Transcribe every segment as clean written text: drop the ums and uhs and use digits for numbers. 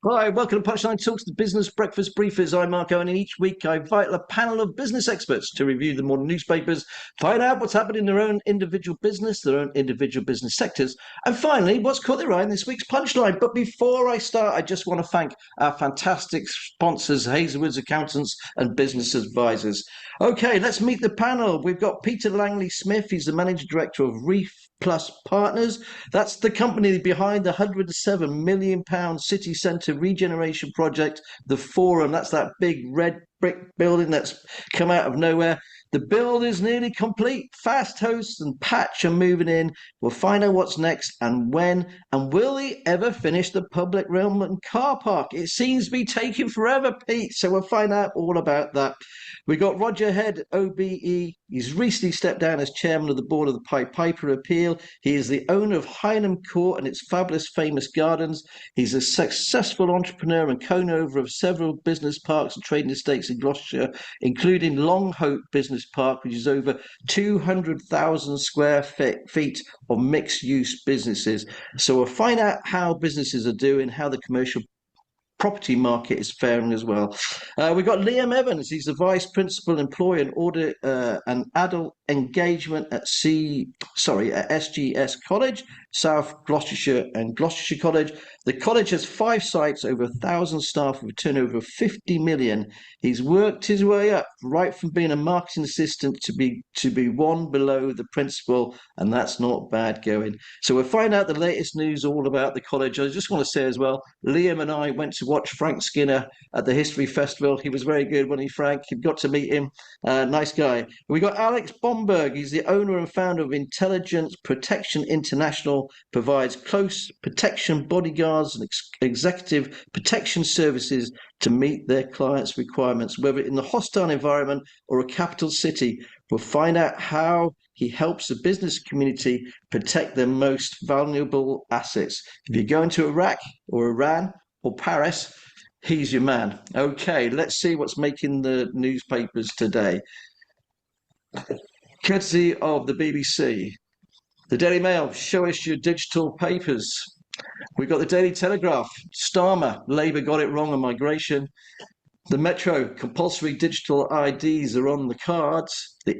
Hi, welcome to Punchline Talks, the business breakfast briefers. I'm Mark Owen, and each week I invite a panel of business experts to review the modern newspapers, find out what's happened in their own individual business, their own individual business sectors, and finally, what's caught their eye in this week's Punchline. But before I start, I just want to thank our fantastic sponsors, Hazelwood's Accountants and Business Advisors. Okay, let's meet the panel. We've got Peter Langley-Smith. He's the Managing Director of Reef Partners. That's the company behind the £107 million city centre regeneration project, the Forum. That's that big red brick building that's come out of nowhere. The build is nearly complete. Fasthosts and Patch are moving in. We'll find out what's next and when. And will they ever finish the public realm and car park? It seems to be taking forever, Pete. So we'll find out all about that. We got Roger Head OBE. He's recently stepped down as chairman of the board of the Pied Piper Appeal. He is the owner of Higham Court and its fabulous famous gardens. He's a successful entrepreneur and co-owner of several business parks and trading estates in Gloucestershire, including Longhope Business Park, which is over 200,000 square feet of mixed-use businesses. So we'll find out how businesses are doing, how the commercial property market is faring as well. We've got Liam Evans. He's the Vice Principal Employee and Audit and Adult Engagement at SGS College, South Gloucestershire and Gloucestershire College. The college has 5 sites, over 1,000 staff with a turnover of 50 million. He's worked his way up right from being a marketing assistant to be one below the principal, and that's not bad going. So we'll find out the latest news all about the college. I just want to say as well, Liam and I went to watch Frank Skinner at the History Festival. He was very good, wasn't he, Frank? You got to meet him. Nice guy. We got Alex Bomberg. He's the owner and founder of Intelligence Protection International, provides close protection bodyguards and executive protection services to meet their clients' requirements, whether in the hostile environment or a capital city. We'll find out how he helps the business community protect their most valuable assets. If you're going to Iraq or Iran or Paris, he's your man. Okay, let's see what's making the newspapers today. Courtesy of the BBC. The Daily Mail, show us your digital papers. We've got the Daily Telegraph, Starmer, Labour got it wrong on migration. The Metro, compulsory digital IDs are on the cards. The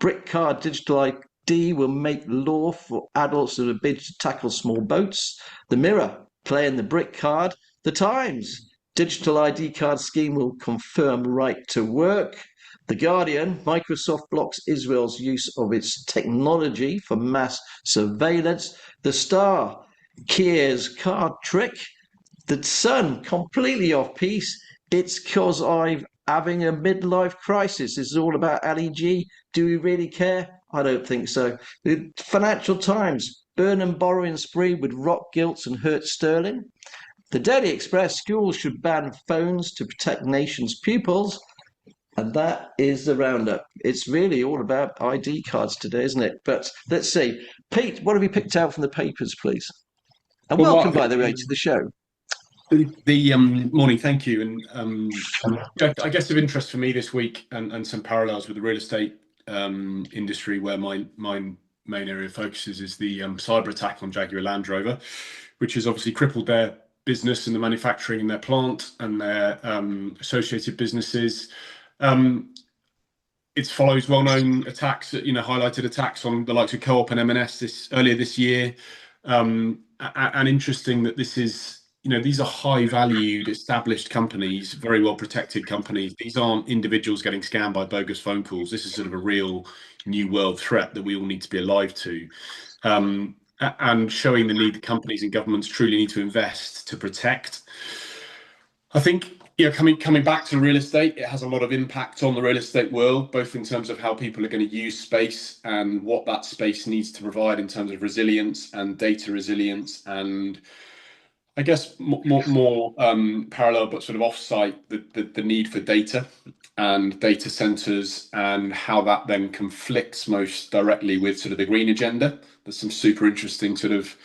Brick Card digital ID will make law for adults that are bid to tackle small boats. The Mirror, playing the brick card. The Times, digital ID card scheme will confirm right to work. The Guardian, Microsoft blocks Israel's use of its technology for mass surveillance. The Star, Kia's card trick. The Sun, completely off piece. It's because I'm having a midlife crisis. This is all about LEG. Do we really care? I don't think so. The Financial Times, burn and borrowing spree with rock gilts and hurt sterling. The Daily Express, schools should ban phones to protect nation's pupils. And that is the roundup. It's really all about ID cards today, isn't it? But let's see. Pete, what have you picked out from the papers, please? And Well, welcome, by the way, to the show. The morning, thank you. And I guess of interest for me this week, and some parallels with the real estate industry, where my main area of focus is the cyber attack on Jaguar Land Rover, which has obviously crippled their business and the manufacturing in their plant and their associated businesses. It follows well-known attacks, highlighted attacks on the likes of Co-op and M&S earlier this year. And interesting that this is, these are high-valued, established companies, very well-protected companies. These aren't individuals getting scammed by bogus phone calls. This is sort of a real new world threat that we all need to be alive to. And showing the need that companies and governments truly need to invest to protect. I think, coming back to real estate, it has a lot of impact on the real estate world, both in terms of how people are going to use space and what that space needs to provide in terms of resilience and data resilience, and I guess more parallel but sort of off-site, the need for data and data centers, and how that then conflicts most directly with sort of the green agenda. There's some super interesting sort of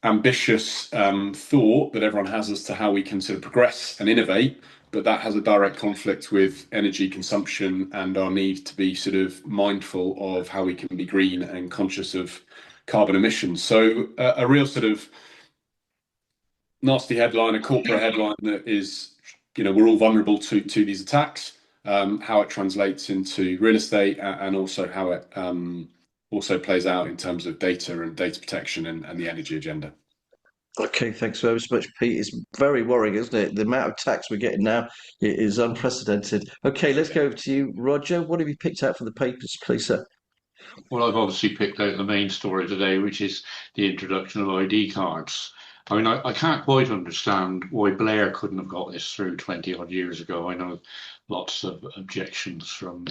ambitious thought that everyone has as to how we can sort of progress and innovate, but that has a direct conflict with energy consumption and our need to be sort of mindful of how we can be green and conscious of carbon emissions. So a real sort of nasty headline, a corporate headline that is, we're all vulnerable to these attacks. How it translates into real estate, and also how it also plays out in terms of data and data protection and the energy agenda. Okay, thanks very much, Pete. It's very worrying, isn't it? The amount of tax we're getting now is unprecedented. Okay, let's go over to you, Roger. What have you picked out for the papers, please, sir? Well, I've obviously picked out the main story today, which is the introduction of ID cards. I mean, I can't quite understand why Blair couldn't have got this through 20 odd years ago. I know lots of objections from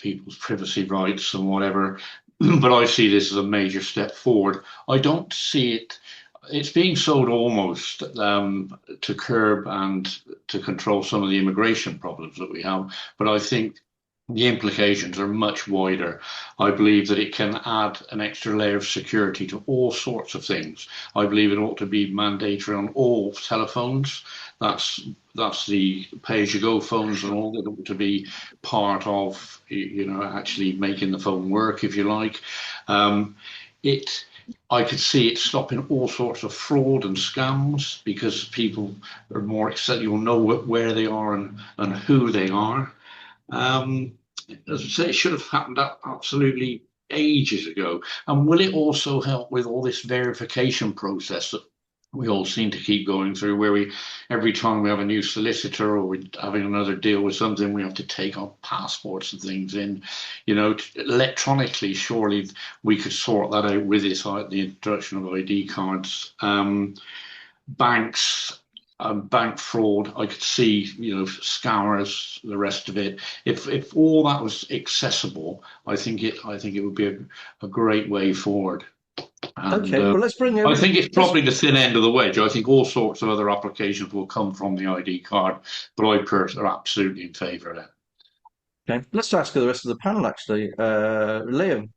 people's privacy rights and whatever, but I see this as a major step forward. I don't see it. It's being sold almost to curb and to control some of the immigration problems that we have, but I think the implications are much wider. I believe that it can add an extra layer of security to all sorts of things. I believe it ought to be mandatory on all telephones. That's the pay-as-you-go phones and all that ought to be part of, actually making the phone work, if you like. I could see it stopping all sorts of fraud and scams, because people are more excited. You'll know where they are and who they are. As I say, it should have happened absolutely ages ago. And will it also help with all this verification process that we all seem to keep going through, where every time we have a new solicitor or we're having another deal with something, we have to take our passports and things in, electronically? Surely we could sort that out with the introduction of ID cards. Banks, bank fraud, I could see, scammers, the rest of it. If all that was accessible, I think it would be a great way forward. And, okay, well, let's bring. I think it's probably the thin end of the wedge. I think all sorts of other applications will come from the ID card, but I personally are absolutely in favour of it. Okay, let's ask the rest of the panel. Actually, Liam,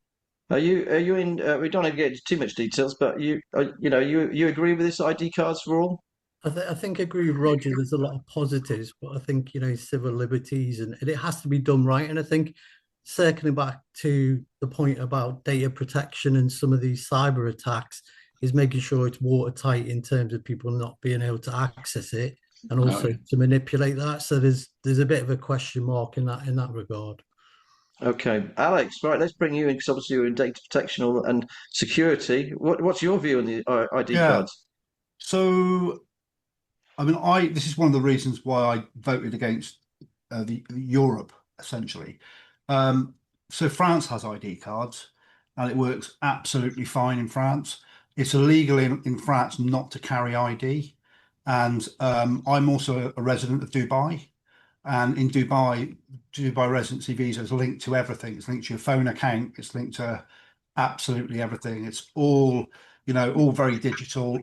are you in? We don't want to get into too much details, but you agree with this ID cards for all? I think I agree with Roger. There's a lot of positives, but I think, civil liberties and it has to be done right. And I think circling back to the point about data protection and some of these cyber attacks is making sure it's watertight in terms of people not being able to access it and also to manipulate that. So there's a bit of a question mark in that regard. Okay, Alex, right, let's bring you in, because obviously you're in data protection and security. What's your view on the ID cards? So, I mean, this is one of the reasons why I voted against the Europe, essentially. So France has ID cards, and it works absolutely fine in France. It's illegal in France not to carry ID. And I'm also a resident of Dubai. And in Dubai residency visa is linked to everything. It's linked to your phone account. It's linked to absolutely everything. It's all, all very digital,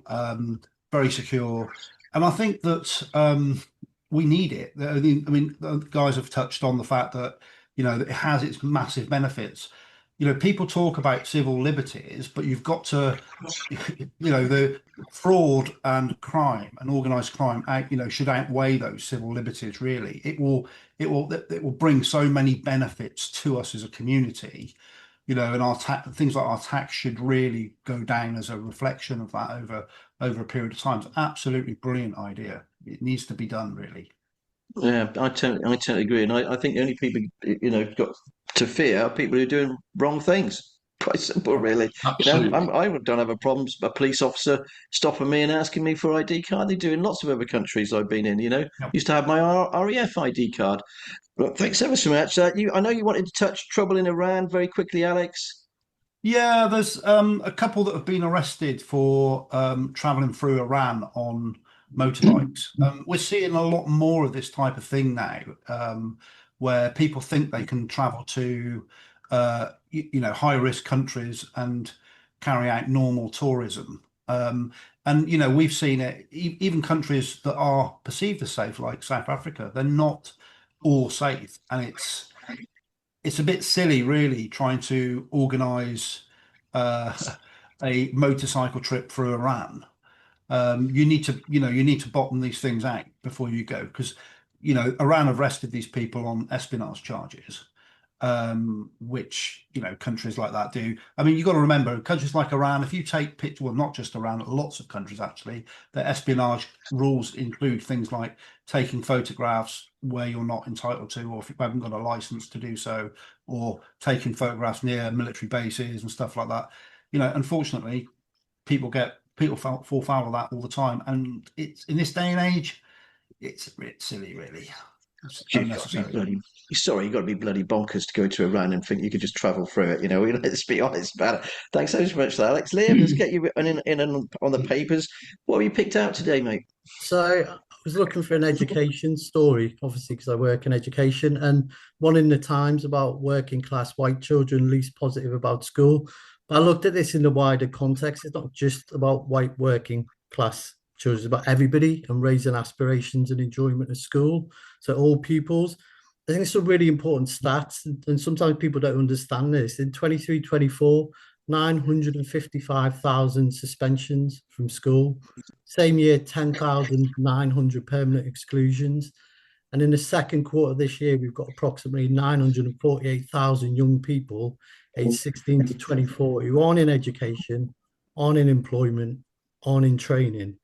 very secure. And I think that we need it. I mean, the guys have touched on the fact that, that it has its massive benefits. People talk about civil liberties, but you've got to, the fraud and crime and organised crime, should outweigh those civil liberties. Really, it will bring so many benefits to us as a community. And our things like our tax should really go down as a reflection of that over a period of time. It's absolutely brilliant idea. It needs to be done, really. Yeah, I totally agree, and I think the only people got to fear are people who are doing wrong things. Quite simple, really. Absolutely. I don't have a problem. A police officer stopping me and asking me for ID card. They do in lots of other countries I've been in. Used to have my RAF ID card. But thanks ever so much. I know you wanted to touch trouble in Iran very quickly, Alex. Yeah, there's a couple that have been arrested for traveling through Iran on motorbikes. We're seeing a lot more of this type of thing now, where people think they can travel to high risk countries and carry out normal tourism. And we've seen it, even countries that are perceived as safe, like South Africa, they're not all safe. And it's a bit silly, really, trying to organise a motorcycle trip through Iran. You need to bottom these things out before you go, because Iran have arrested these people on espionage charges, which countries like that do. I mean, you've got to remember, countries like Iran, if you take pictures, well, not just Iran, lots of countries actually, their espionage rules include things like taking photographs where you're not entitled to, or if you haven't got a license to do so, or taking photographs near military bases and stuff like that. Unfortunately, people fall foul of that all the time, and it's in this day and age, it's a bit silly, really. You've got to be bloody bonkers to go to Iran and think you could just travel through it. Let's be honest about it. Thanks so much for that, Alex. Liam, let's get you in on the papers. What have you picked out today, mate? So I was looking for an education story, obviously, because I work in education, and one in the Times about working class white children least positive about school. But I looked at this in the wider context. It's not just about white working class children, it's about everybody and raising aspirations and enjoyment of school. So all pupils. I think it's some really important stats, and sometimes people don't understand this. In 23-24, 955,000 suspensions from school. Same year, 10,900 permanent exclusions. And in the second quarter of this year, we've got approximately 948,000 young people aged 16 to 24 who aren't in education, aren't in employment, aren't in training.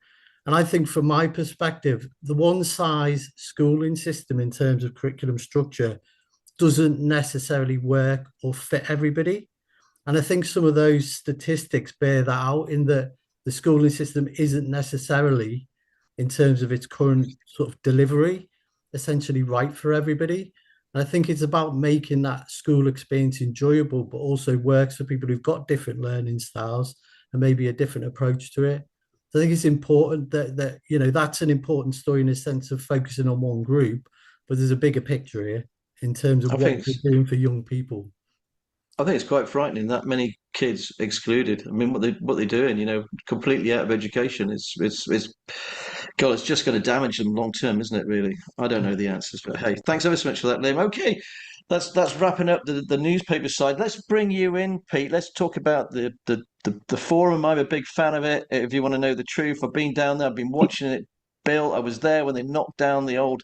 And I think from my perspective, the one-size schooling system in terms of curriculum structure doesn't necessarily work or fit everybody. And I think some of those statistics bear that out, in that the schooling system isn't necessarily, in terms of its current sort of delivery, essentially right for everybody. And I think it's about making that school experience enjoyable, but also works for people who've got different learning styles and maybe a different approach to it. So I think it's important that that's an important story in the sense of focusing on one group, but there's a bigger picture here in terms of what we're doing for young people. I think it's quite frightening that many kids excluded. I mean, what they're doing, completely out of education. It's just going to damage them long term, isn't it? Really, I don't know the answers, but hey, thanks ever so much for that, Liam. Okay, that's wrapping up the newspaper side. Let's bring you in, Pete. Let's talk about the forum. I'm a big fan of it. If you want to know the truth, I've been down there. I've been watching it built. I was there when they knocked down the old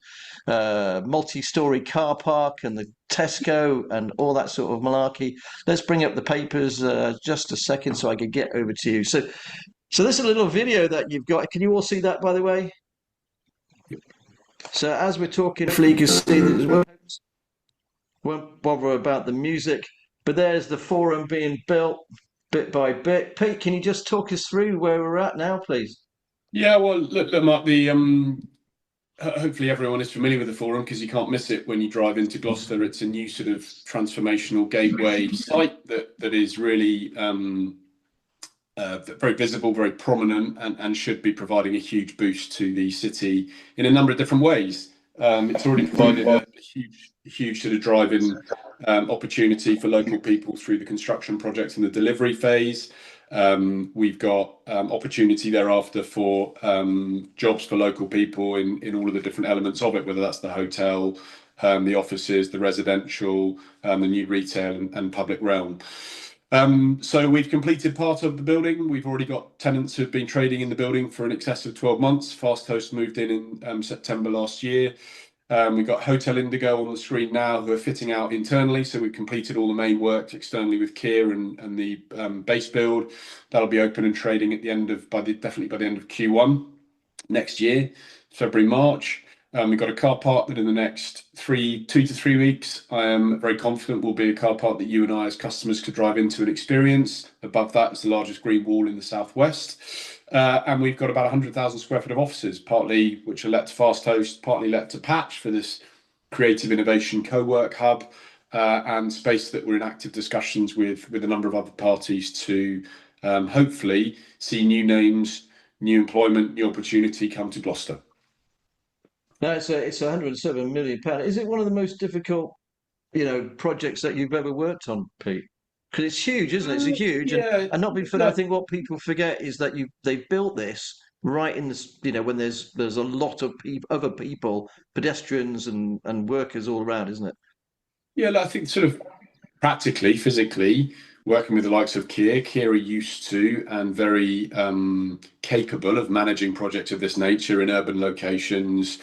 multi-story car park and the Tesco and all that sort of malarkey. Let's bring up the papers just a second so I can get over to you. So this is a little video that you've got. Can you all see that, by the way? So as we're talking, you can see that won't bother about the music, but there's the forum being built bit by bit. Pete, can you just talk us through where we're at now, please? Yeah, well, look, Mark, hopefully everyone is familiar with the forum, because you can't miss it when you drive into Gloucester. It's a new sort of transformational gateway site that is really very visible, very prominent, and should be providing a huge boost to the city in a number of different ways. It's already provided a huge sort of driving opportunity for local people through the construction projects and the delivery phase. We've got opportunity thereafter for jobs for local people in all of the different elements of it, whether that's the hotel, the offices, the residential, the new retail and public realm. So we've completed part of the building. We've already got tenants who've been trading in the building for in excess of 12 months. Fasthosts moved in September last year. We've got Hotel Indigo on the screen now, who are fitting out internally. So we've completed all the main work externally with Kier and the base build. That'll be open and trading at the end of definitely by the end of Q1 next year, February, March. We've got a car park that in the next 2 to 3 weeks, I am very confident will be a car park that you and I as customers could drive into and experience. Above that is the largest green wall in the southwest. And we've got about 100,000 square foot of offices, partly which are let to Fasthosts, partly let to Patch for this creative innovation co-work hub, and space that we're in active discussions with a number of other parties to hopefully see new names, new employment, new opportunity come to Gloucester. No, it's 107 million pounds. Is it one of the most difficult, projects that you've ever worked on, Pete? Because it's huge, isn't it? It's huge, yeah, and not being funny. I think what people forget is that they've built this right in this, when there's a lot of other people, pedestrians and workers all around, isn't it? Yeah, I think sort of practically, physically, working with the likes of Kier are used to and very capable of managing projects of this nature in urban locations,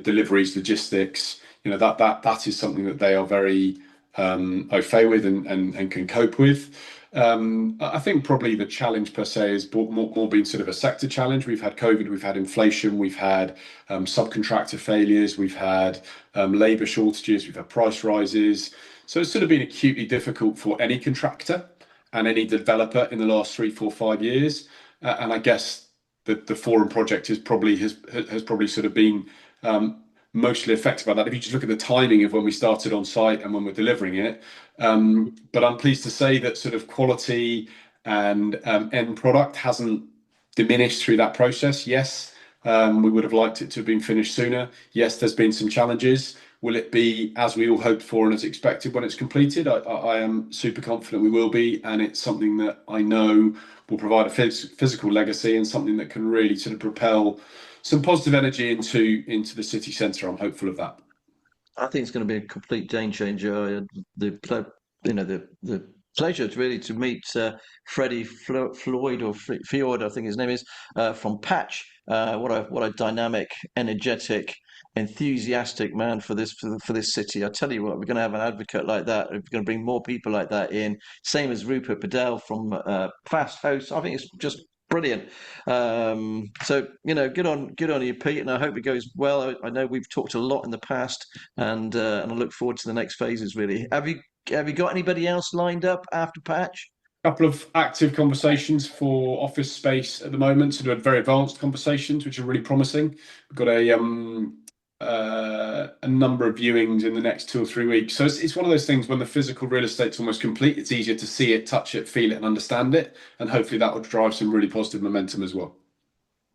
deliveries, logistics. That is something that they are very au fait with and can cope with. I think probably the challenge per se is more been sort of a sector challenge. We've had COVID, we've had inflation, we've had subcontractor failures, we've had labour shortages, we've had price rises. So it's sort of been acutely difficult for any contractor and any developer in the last 3, 4, 5 years. And I guess the Forum project has probably sort of been mostly affected by that. If you just look at the timing of when we started on site and when we're delivering it. But I'm pleased to say that sort of quality and end product hasn't diminished through that process. Yes, we would have liked it to have been finished sooner. Yes, there's been some challenges. Will it be as we all hoped for and as expected when it's completed? I am super confident we will be, and it's something that I know will provide a physical legacy and something that can really sort of propel some positive energy into the city centre. I'm hopeful of that. I think it's going to be a complete game changer. The pleasure to really to meet Freddie Floyd or Fjord, I think his name is, from Patch. What a dynamic, energetic, enthusiastic man for this city. I tell you what, we're going to have an advocate like that. We're going to bring more people like that in. Same as Rupert Bedell from Fasthosts. I think it's just brilliant. So good on you, Pete, and I hope it goes well. I know we've talked a lot in the past, and I look forward to the next phases. Really, have you got anybody else lined up after Patch? Couple of active conversations for office space at the moment, sort of very advanced conversations, which are really promising. We've got a number of viewings in the next 2 or 3 weeks. So it's one of those things when the physical real estate's almost complete, it's easier to see it, touch it, feel it, and understand it. And hopefully that will drive some really positive momentum as well.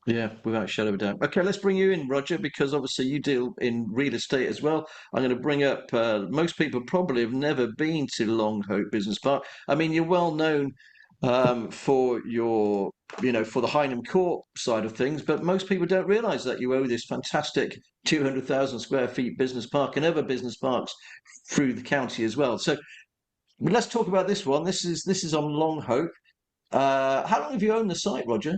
Yeah, without a shadow of a doubt. Okay, let's bring you in, Roger, because obviously you deal in real estate as well. I'm going to bring up, most people probably have never been to Longhope Business Park. I mean, you're well known for your, for the Higham Court side of things, but most people don't realise that you owe this fantastic 200,000 square feet business park and other business parks through the county as well. So let's talk about this one. This is on Longhope. How long have you owned the site, Roger?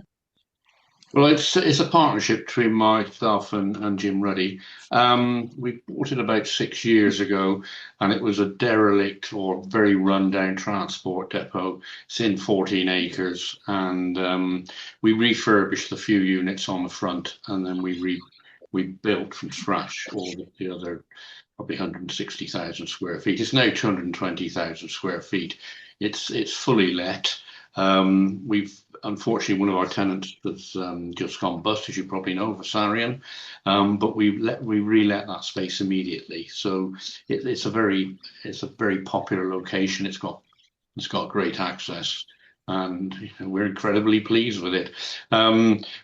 Well, it's a partnership between myself and Jim Ruddy. We bought it about 6 years ago, and it was a derelict or very rundown transport depot. It's in 14 acres, and we refurbished a few units on the front, and then we built from scratch all the other probably 160,000 square feet. It's now 220,000 square feet. It's fully let. We've unfortunately one of our tenants has just gone bust, as you probably know, Vasarian, but we relet that space immediately. So it's a very popular location. It's got great access, and we're incredibly pleased with it.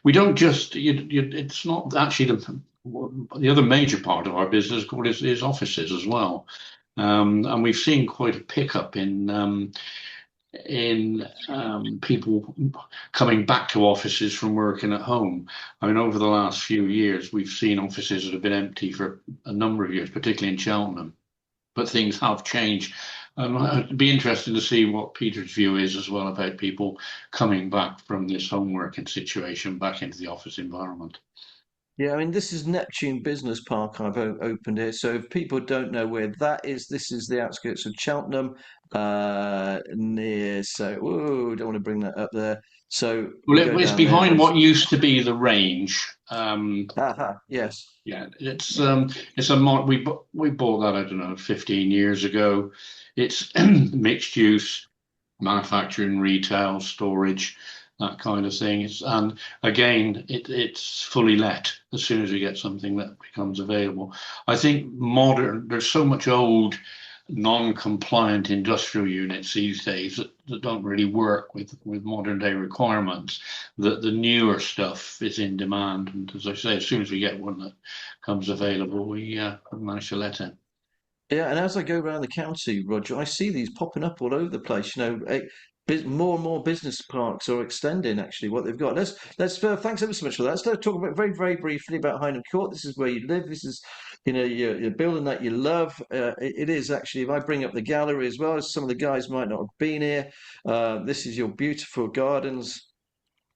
We don't just it's not actually the other major part of our business, of course, is offices as well, and we've seen quite a pickup in people coming back to offices from working at home. I mean, over the last few years, we've seen offices that have been empty for a number of years, particularly in Cheltenham, but things have changed. It'd be interesting to see what Peter's view is as well about people coming back from this home working situation back into the office environment. Yeah, I mean, this is Neptune Business Park I've opened here. So if people don't know where that is, this is the outskirts of Cheltenham, near. So, don't want to bring that up there. So, well, it's behind what used to be the Range. Yes. Yeah, it's we bought that, I don't know, 15 years ago. It's mixed use, manufacturing, retail, storage, that kind of thing. And again, it's fully let as soon as we get something that becomes available. I think there's so much old non-compliant industrial units these days that don't really work with modern day requirements, that the newer stuff is in demand. And as I say, as soon as we get one that comes available, we manage to let it. Yeah, and as I go around the county, Roger, I see these popping up all over the place. More and more business parks are extending actually what they've got. Let's thanks ever so much for that. Let's talk about very, very briefly about Higham Court. This is where you live. This is your building that you love. It is actually, if I bring up the gallery as well, as some of the guys might not have been here. This is your beautiful gardens.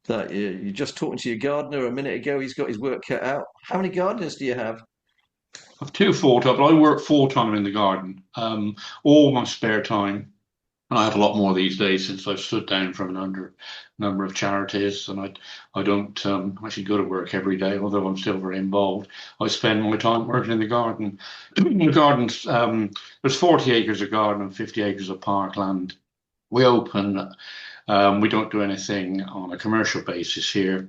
That you're just talking to your gardener a minute ago. He's got his work cut out. How many gardeners do you have? I've two full-time, but I work full-time in the garden, all my spare time. And I have a lot more these days since I've stood down from a number of charities, and I don't actually go to work every day, although I'm still very involved. I spend my time working in the garden. The gardens, there's 40 acres of garden and 50 acres of parkland. We open. We don't do anything on a commercial basis here.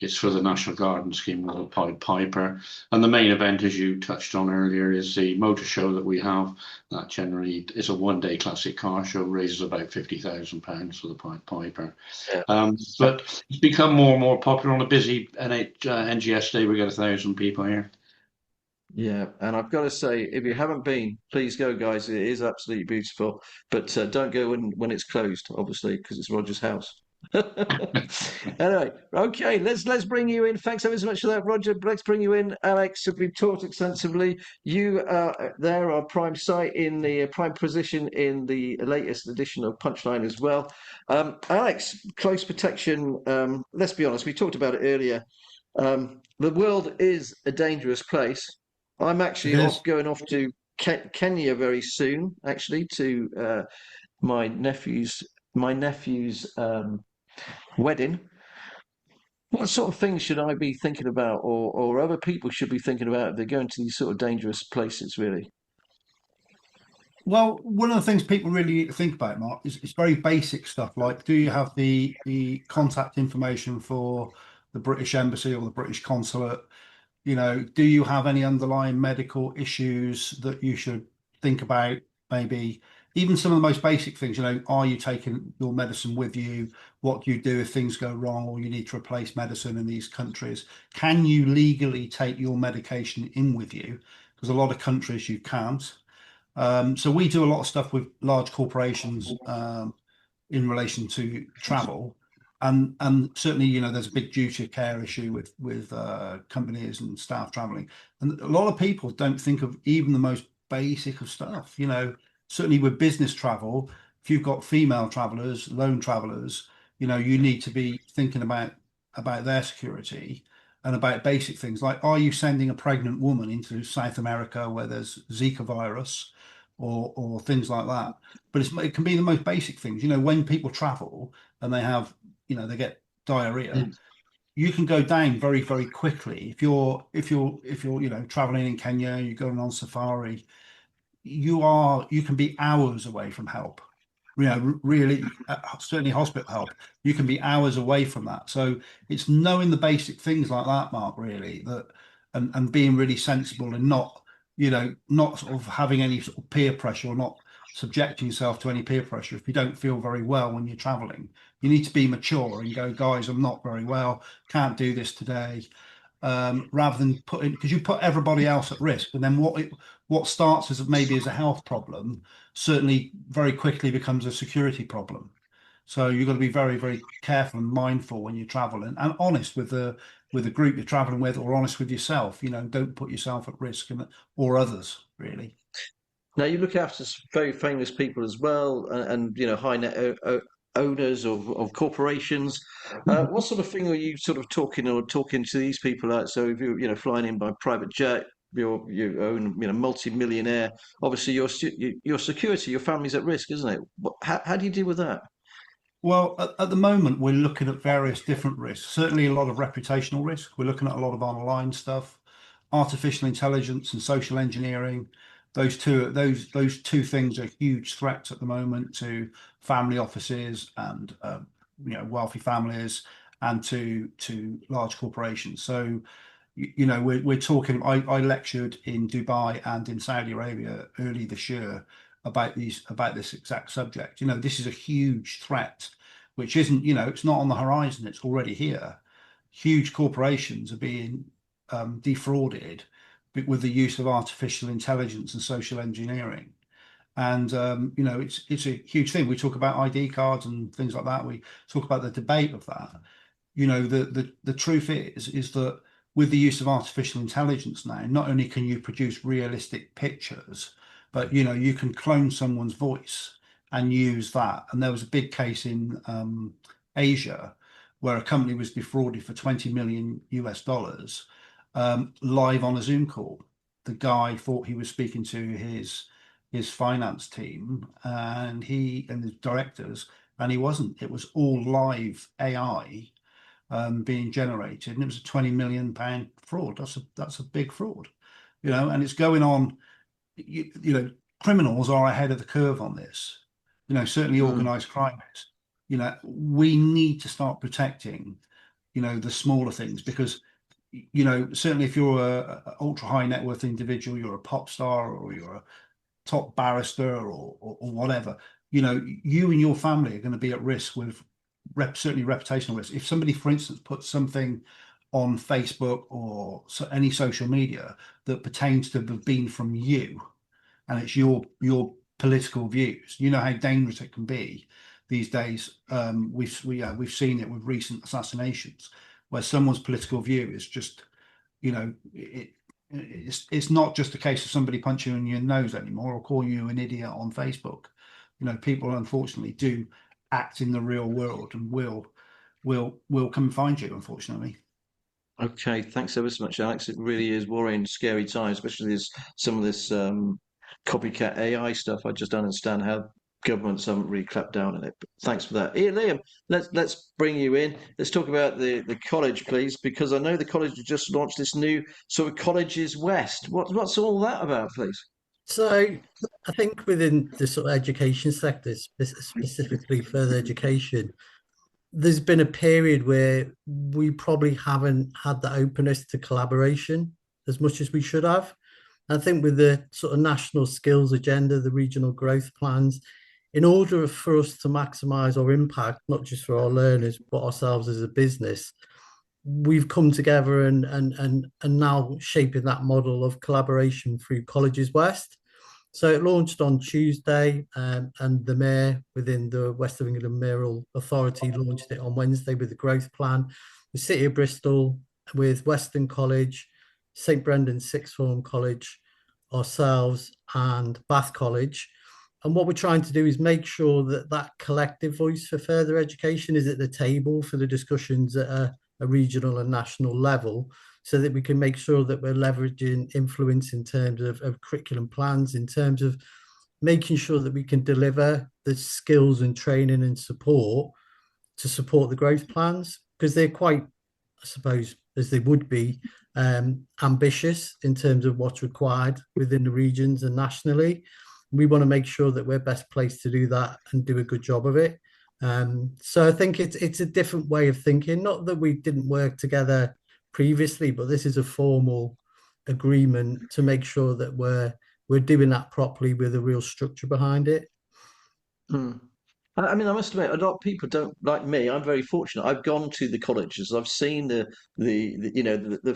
It's for the National Garden Scheme or the Pied Piper. And the main event, as you touched on earlier, is the motor show that we have. That generally is a one-day classic car show, raises about £50,000 for the Pied Piper. Yeah. But it's become more and more popular. On a busy NGS day, we get 1,000 people here. Yeah, and I've got to say, if you haven't been, please go, guys. It is absolutely beautiful, but don't go when it's closed, obviously, because it's Roger's house. Anyway, okay, let's bring you in. Thanks ever so much for that, Roger. Let's bring you in, Alex. We've talked extensively. You there are prime site in the prime position in the latest edition of Punchline as well. Alex, close protection. Let's be honest, we talked about it earlier. The world is a dangerous place. I'm actually going off to Kenya very soon, actually, to my nephew's wedding. What sort of things should I be thinking about, or other people should be thinking about if they're going to these sort of dangerous places, really? Well, one of the things people really need to think about, Mark, is very basic stuff like, do you have the contact information for the British Embassy or the British Consulate? You know, do you have any underlying medical issues that you should think about? Maybe even some of the most basic things, you know, are you taking your medicine with you? What do you do if things go wrong or you need to replace medicine in these countries? Can you legally take your medication in with you? Because a lot of countries you can't. So we do a lot of stuff with large corporations in relation to travel. And certainly, you know, there's a big duty of care issue with companies and staff traveling. And a lot of people don't think of even the most basic of stuff. You know, certainly with business travel, if you've got female travelers, lone travelers, you know, you need to be thinking about their security and about basic things like, are you sending a pregnant woman into South America where there's Zika virus or things like that? But it can be the most basic things. You know, when people travel and they have, you know, they get diarrhea, you can go down very, very quickly. If you're, you know, traveling in Kenya, you're going on safari, you can be hours away from help. You know, really, certainly hospital help, you can be hours away from that. So it's knowing the basic things like that, Mark, really, that and being really sensible and not, you know, not sort of having any sort of peer pressure or not subjecting yourself to any peer pressure if you don't feel very well when you're traveling. You need to be mature and go, guys, I'm not very well, can't do this today. Rather than because you put everybody else at risk, and then what starts as maybe as a health problem certainly very quickly becomes a security problem. So you've got to be very, very careful and mindful when you travel and honest with the group you're traveling with, or honest with yourself. You know, don't put yourself at risk or others, really. Now, you look after some very famous people as well, and you know, high net owners of corporations. What sort of thing are you sort of talking to these people about? So if you're, you know, flying in by private jet, you own, you know, multi-millionaire, obviously your security, your family's at risk, isn't it? How do you deal with that? Well, at the moment, we're looking at various different risks. Certainly a lot of reputational risk. We're looking at a lot of online stuff, artificial intelligence and social engineering. Those two things are huge threats at the moment to family offices and you know, wealthy families and to large corporations. So you know, we're talking. I lectured in Dubai and in Saudi Arabia early this year about this exact subject. You know, this is a huge threat, which isn't, you know, it's not on the horizon, it's already here. Huge corporations are being defrauded with the use of artificial intelligence and social engineering. And you know, it's a huge thing. We talk about ID cards and things like that. We talk about the debate of that. You know, the truth is that with the use of artificial intelligence now, not only can you produce realistic pictures, but you know, you can clone someone's voice and use that. And there was a big case in Asia where a company was defrauded for $20 million US, live on a Zoom call. The guy thought he was speaking to his finance team and his directors, and he wasn't. It was all live AI being generated, and it was a £20 million fraud. That's a big fraud, and it's going on. Criminals are ahead of the curve on this. Certainly organised crime is. We need to start protecting, the smaller things, because certainly if you're a ultra high net worth individual, you're a pop star or you're a top barrister or whatever, you and your family are going to be at risk with certainly reputational risk. If somebody, for instance, puts something on Facebook or any social media that pertains to have been from you, and it's your political views, how dangerous it can be these days. We've seen it with recent assassinations, where someone's political view is just, it's not just a case of somebody punching you in your nose anymore or calling you an idiot on Facebook. People unfortunately do act in the real world and will come and find you, unfortunately. Okay, thanks ever so much, Alex. It really is worrying, scary times, especially some of this copycat AI stuff. I just don't understand how governments haven't really clapped down on it. But thanks for that. Liam, let's bring you in. Let's talk about the college, please, because I know the college has just launched this new sort of Colleges West. What's all that about, please? So I think within the sort of education sector, specifically further education, there's been a period where we probably haven't had the openness to collaboration as much as we should have. I think with the sort of national skills agenda, the regional growth plans, in order for us to maximise our impact, not just for our learners, but ourselves as a business, we've come together and now shaping that model of collaboration through Colleges West. So it launched on Tuesday, and the Mayor within the West of England Mayoral Authority launched it on Wednesday with the growth plan. The City of Bristol with Western College, St Brendan's Sixth Form College, ourselves and Bath College. And what we're trying to do is make sure that that collective voice for further education is at the table for the discussions at a regional and national level, so that we can make sure that we're leveraging influence in terms of curriculum plans, in terms of making sure that we can deliver the skills and training and support to support the growth plans, because they're quite, I suppose, as they would be, ambitious in terms of what's required within the regions and nationally. We want to make sure that we're best placed to do that and do a good job of it. So I think it's a different way of thinking. Not that we didn't work together previously, but this is a formal agreement to make sure that we're doing that properly with a real structure behind it. I mean, I must admit, a lot of people don't like me. I'm very fortunate. I've gone to the colleges. I've seen the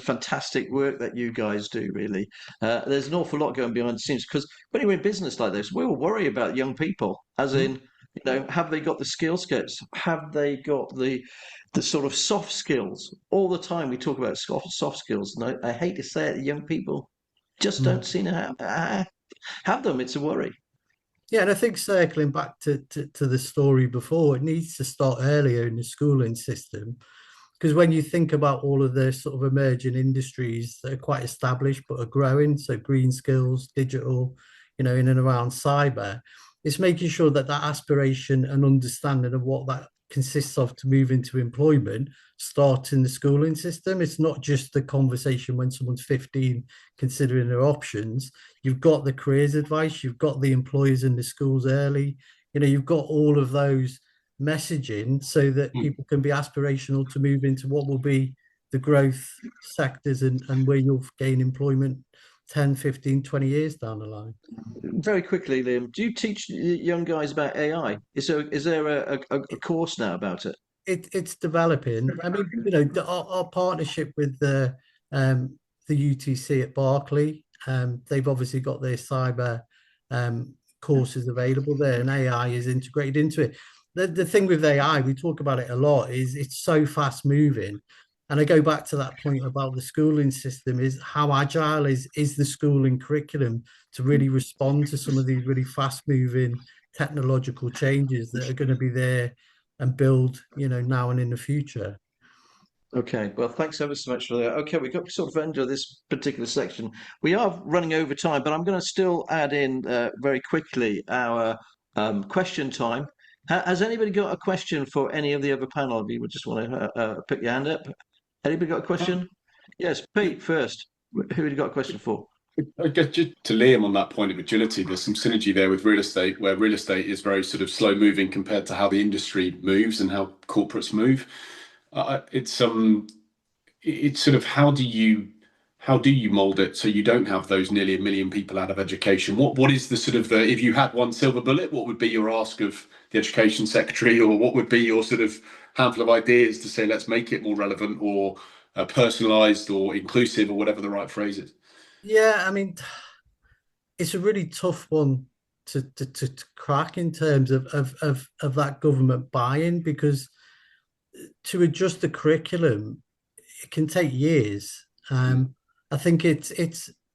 fantastic work that you guys do. Really, there's an awful lot going behind the scenes, because when you're in business like this, we all worry about young people, as in, have they got the skill sets? Have they got the sort of soft skills? All the time we talk about soft skills, and I hate to say it, young people just don't seem to have them. It's a worry. Yeah, and I think circling back to the story before, it needs to start earlier in the schooling system, because when you think about all of the sort of emerging industries that are quite established but are growing, so green skills, digital, in and around cyber, it's making sure that that aspiration and understanding of what that consists of to move into employment starts in the schooling system. It's not just the conversation when someone's 15 considering their options. You've got the careers advice, you've got the employers in the schools early, you've got all of those messaging so that people can be aspirational to move into what will be the growth sectors and where you'll gain employment 10, 15, 20 years down the line. Very quickly, Liam, do you teach young guys about AI? Is there a course now about it? It's developing. I mean, our partnership with the UTC at Berkeley, they've obviously got their cyber courses available there, and AI is integrated into it. The thing with AI, we talk about it a lot, is it's so fast moving. And I go back to that point about the schooling system, is how agile is the schooling curriculum to really respond to some of these really fast moving technological changes that are going to be there and build, now and in the future. Okay, well, thanks ever so much for that. Okay, we've got to sort of end of this particular section. We are running over time, but I'm going to still add in very quickly our question time. Has anybody got a question for any of the other panel? If you would just want to pick your hand up. Anybody got a question? Yes, Pete first. Who have you got a question for? I guess just to Liam on that point of agility, there's some synergy there with real estate, where real estate is very sort of slow moving compared to how the industry moves and how corporates move. It's sort of how do you mold it so you don't have those nearly 1 million people out of education? What is the sort of if you had one silver bullet, what would be your ask of the education secretary, or what would be your sort of handful of ideas to say let's make it more relevant or personalized or inclusive or whatever the right phrase is? Yeah, I mean, it's a really tough one to crack in terms of that government buy-in, because to adjust the curriculum, it can take years. I think it's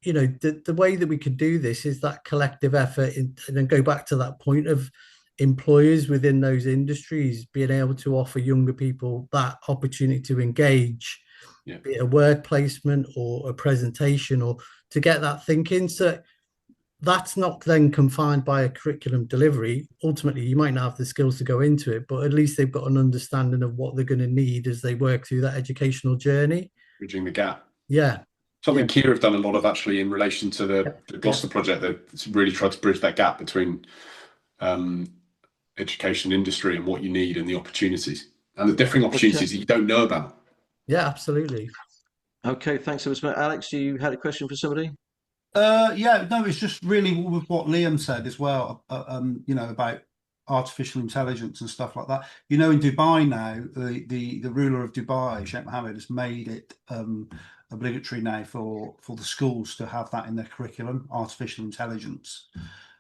the way that we could do this is that collective effort, and then go back to that point of employers within those industries being able to offer younger people that opportunity to engage, be it a work placement or a presentation, or to get that thinking. So that's not then confined by a curriculum delivery. Ultimately, you might not have the skills to go into it, but at least they've got an understanding of what they're going to need as they work through that educational journey. Bridging the gap. Yeah. Something Kier have done a lot of actually in relation to the Gloucester project. They've really tried to bridge that gap between education industry and what you need and the opportunities and the differing opportunities that you don't know about. Yeah, absolutely. Okay, thanks so much. Alex, you had a question for somebody? Yeah, no, it's just really with what Liam said as well, about artificial intelligence and stuff like that. In Dubai now, the ruler of Dubai, Sheikh Mohammed, has made it obligatory now for the schools to have that in their curriculum, artificial intelligence.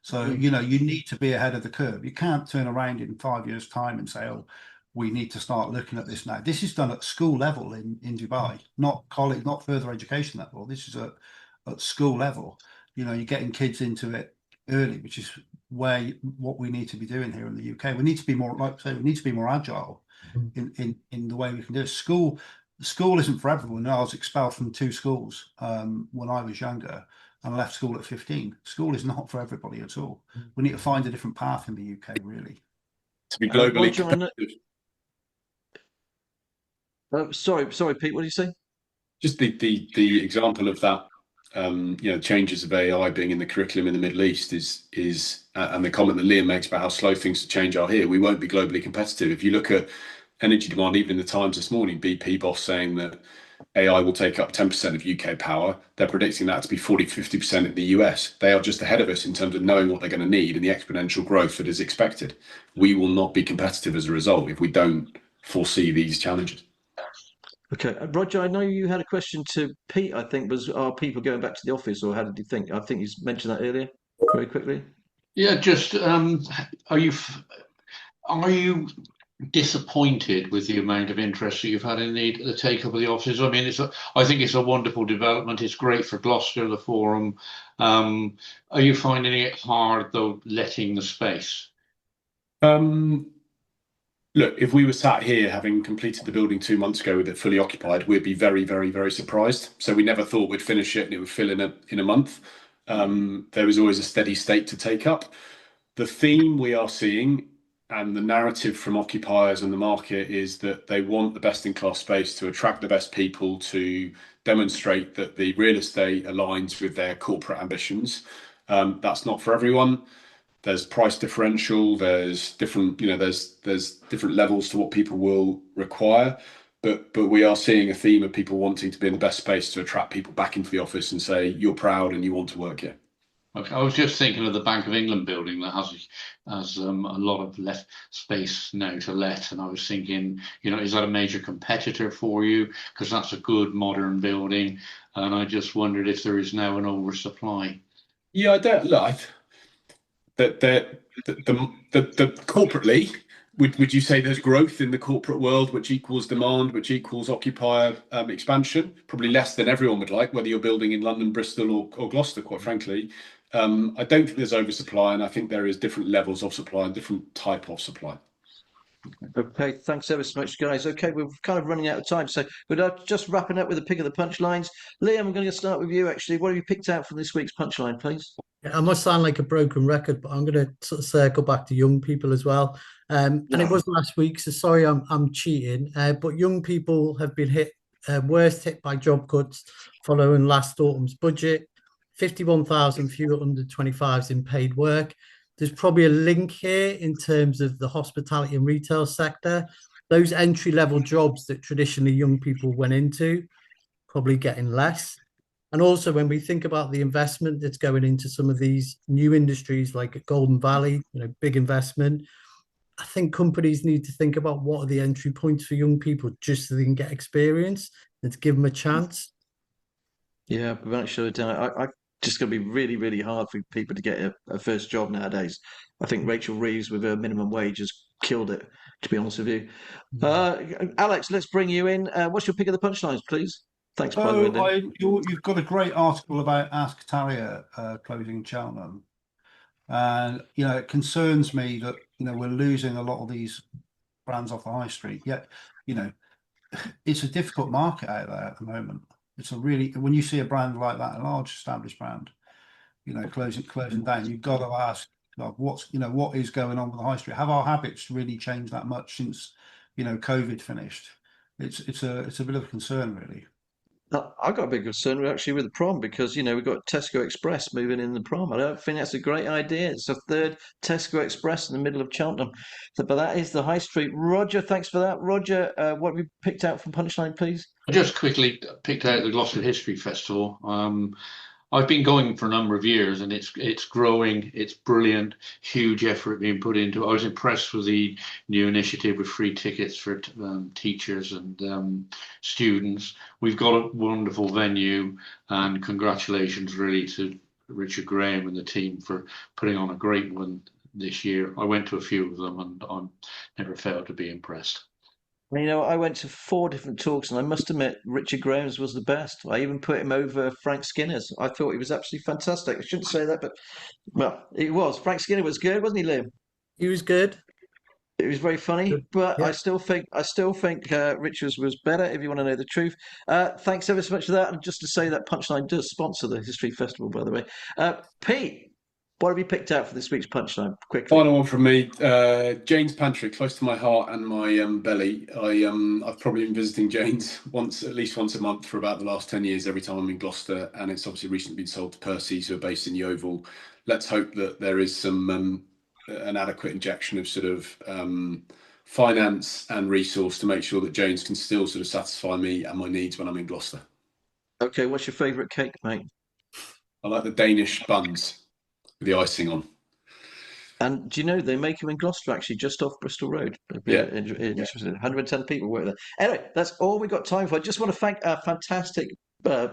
So, you need to be ahead of the curve. You can't turn around in 5 years' time and say, oh, we need to start looking at this now. This is done at school level in Dubai, not college, not further education level. This is at school level. You're getting kids into it early, which is what we need to be doing here in the UK. We need to be more, like I say, we need to be more agile in the way we can do it. School isn't for everyone. I was expelled from 2 schools when I was younger, and I left school at 15. School is not for everybody at all. We need to find a different path in the UK, really. To be globally competitive. Sorry, Pete, what did you say? Just the example of that, changes of AI being in the curriculum in the Middle East is and the comment that Liam makes about how slow things to change are here. We won't be globally competitive. If you look at energy demand, even in the Times this morning, BP boss saying that AI will take up 10% of UK power. They're predicting that to be 40-50% in the US. They are just ahead of us in terms of knowing what they're going to need and the exponential growth that is expected. We will not be competitive as a result if we don't foresee these challenges. Okay, Roger, I know you had a question to Pete, I think, are people going back to the office, or how did you think? I think you mentioned that earlier, very quickly. Yeah, just are you disappointed with the amount of interest that you've had in the take up of the offices? I mean, I think it's a wonderful development. It's great for Gloucester, the forum. Are you finding it hard though, letting the space? Look, if we were sat here having completed the building 2 months ago with it fully occupied, we'd be very, very, very surprised. So we never thought we'd finish it and it would fill in a month. There is always a steady state to take up. The theme we are seeing and the narrative from occupiers and the market is that they want the best-in-class space to attract the best people, to demonstrate that the real estate aligns with their corporate ambitions. That's not for everyone. There's price differential. There's different, there's different levels to what people will require. But we are seeing a theme of people wanting to be in the best space to attract people back into the office and say you're proud and you want to work here. Okay, I was just thinking of the Bank of England building that has a lot of space now to let, and I was thinking, is that a major competitor for you? Because that's a good modern building, and I just wondered if there is now an oversupply. Yeah, I don't look. The corporately, would you say there's growth in the corporate world, which equals demand, which equals occupier expansion? Probably less than everyone would like, whether you're building in London, Bristol, or Gloucester, quite frankly. I don't think there's oversupply, and I think there is different levels of supply and different type of supply. Okay, thanks ever so much, guys. Okay, we're kind of running out of time, so we're just wrapping up with a pick of the punchlines. Liam, I'm going to start with you, actually. What have you picked out from this week's punchline, please? I must sound like a broken record, but I'm going to sort of circle back to young people as well. And it was last week, so sorry I'm cheating. But young people have been worst hit by job cuts following last autumn's budget. 51,000 fewer under 25s in paid work. There's probably a link here in terms of the hospitality and retail sector. Those entry-level jobs that traditionally young people went into, probably getting less. And also, when we think about the investment that's going into some of these new industries like Golden Valley, big investment, I think companies need to think about what are the entry points for young people just so they can get experience and to give them a chance. Yeah, we've actually done it. I just going to be really, really hard for people to get a first job nowadays. I think Rachel Reeves with her minimum wage has killed it, to be honest with you. Alex, let's bring you in. What's your pick of the punchlines, please? Thanks, by the way. You've got a great article about Ask Tarrier closing Cheltenham. And, it concerns me that, we're losing a lot of these brands off the high street. Yet, it's a difficult market out there at the moment. It's when you see a brand like that, a large established brand, closing down, you've got to ask, what is going on with the high street? Have our habits really changed that much since, COVID finished? It's a bit of a concern, really. I've got a big concern actually with the prom because, we've got Tesco Express moving in the prom. I don't think that's a great idea. It's a third Tesco Express in the middle of Cheltenham. But that is the high street. Roger, thanks for that. Roger, what have you picked out from Punchline, please? I just quickly picked out the Gloucester History Festival. I've been going for a number of years, and it's growing. It's brilliant. Huge effort being put into it. I was impressed with the new initiative with free tickets for teachers and students. We've got a wonderful venue, and congratulations really to Richard Graham and the team for putting on a great one this year. I went to a few of them, and I never failed to be impressed. I went to 4 different talks, and I must admit, Richard Graham's was the best. I even put him over Frank Skinner's. I thought he was absolutely fantastic. I shouldn't say that, but well, he was. Frank Skinner was good, wasn't he, Liam? He was good. It was very funny, but yeah. I still think Richard's was better. If you want to know the truth, thanks ever so much for that. And just to say that Punchline does sponsor the History Festival, by the way. Pete, what have you picked out for this week's Punchline? Quickly. Final one from me. Jane's Pantry, close to my heart and my belly. I've probably been visiting Jane's at least once a month for about the last 10 years, every time I'm in Gloucester, and it's obviously recently been sold to Percy's, who are based in Yeovil. Let's hope that there is some an adequate injection of sort of finance and resource to make sure that Jane's can still sort of satisfy me and my needs when I'm in Gloucester. Okay, what's your favourite cake, mate? I like the Danish buns with the icing on. And do you know they make them in Gloucester, actually, just off Bristol Road? Yeah. 110 people work there. Anyway, that's all we got time for. I just want to thank our fantastic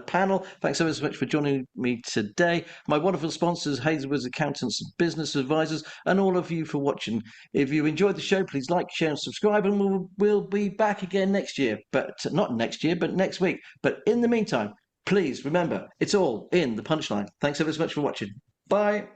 panel. Thanks ever so much for joining me today. My wonderful sponsors, Hazelwood's Accountants and Business Advisors, and all of you for watching. If you enjoyed the show, please like, share, and subscribe, and we'll be back again next year. But not next year, but next week. But in the meantime, please remember, it's all in the Punchline. Thanks ever so much for watching. Bye.